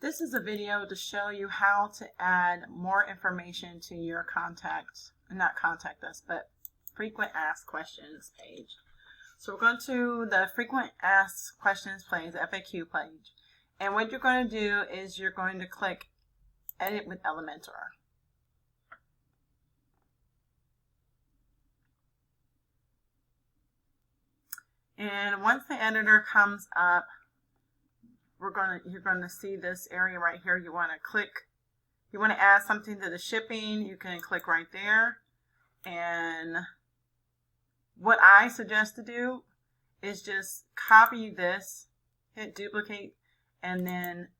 This is a video to show you how to add more information to your frequent asked questions page. So we're going to the frequent asked questions page, the FAQ page. And what you're going to do is you're going to click Edit with Elementor. And once the editor comes up, you're going to see this area right here. You want to add something to the shipping, you can click right there. And what I suggest to do is just copy this, hit duplicate, and then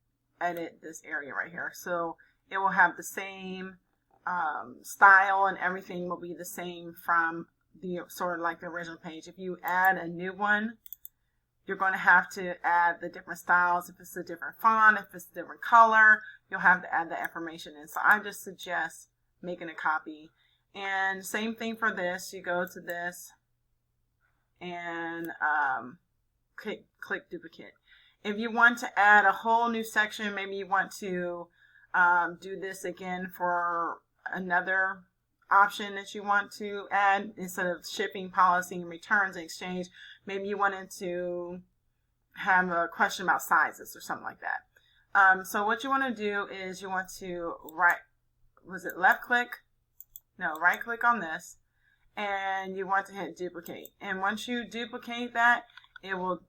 edit this area right here. So it will have the same style, and everything will be the same from the sort of like the original page. If you add a new one, you're going to have to add the different styles. If it's a different font, if it's a different color, you'll have to add the information in. So I just suggest making a copy. And same thing for this. You go to this and click duplicate. If you want to add a whole new section, maybe you want to do this again for another option that you want to add instead of shipping, policy, and returns and exchange. Maybe you wanted to have a question about sizes or something like that. So what you want to do is you want to right click on this, and you want to hit duplicate. And once you duplicate that, it will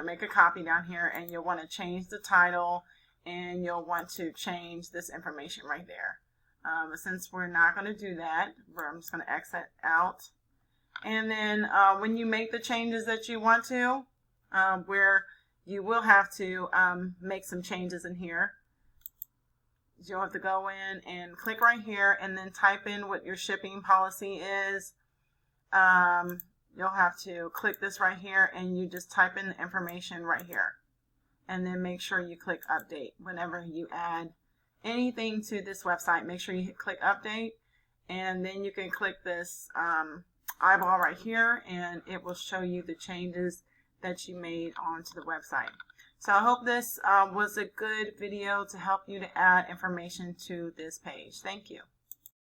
make a copy down here, and you'll want to change the title, and you'll want to change this information right there. Since we're not going to do that, I'm just going to exit out. And then when you make the changes that you want to, where you will have to make some changes in here, you'll have to go in and click right here and then type in what your shipping policy is. You'll have to click this right here, and you just type in the information right here. And then make sure you click update whenever you add anything to this website. Make sure you click update, and then you can click this eyeball right here, and it will show you the changes that you made onto the website. So I hope this was a good video to help you to add information to this page. Thank you.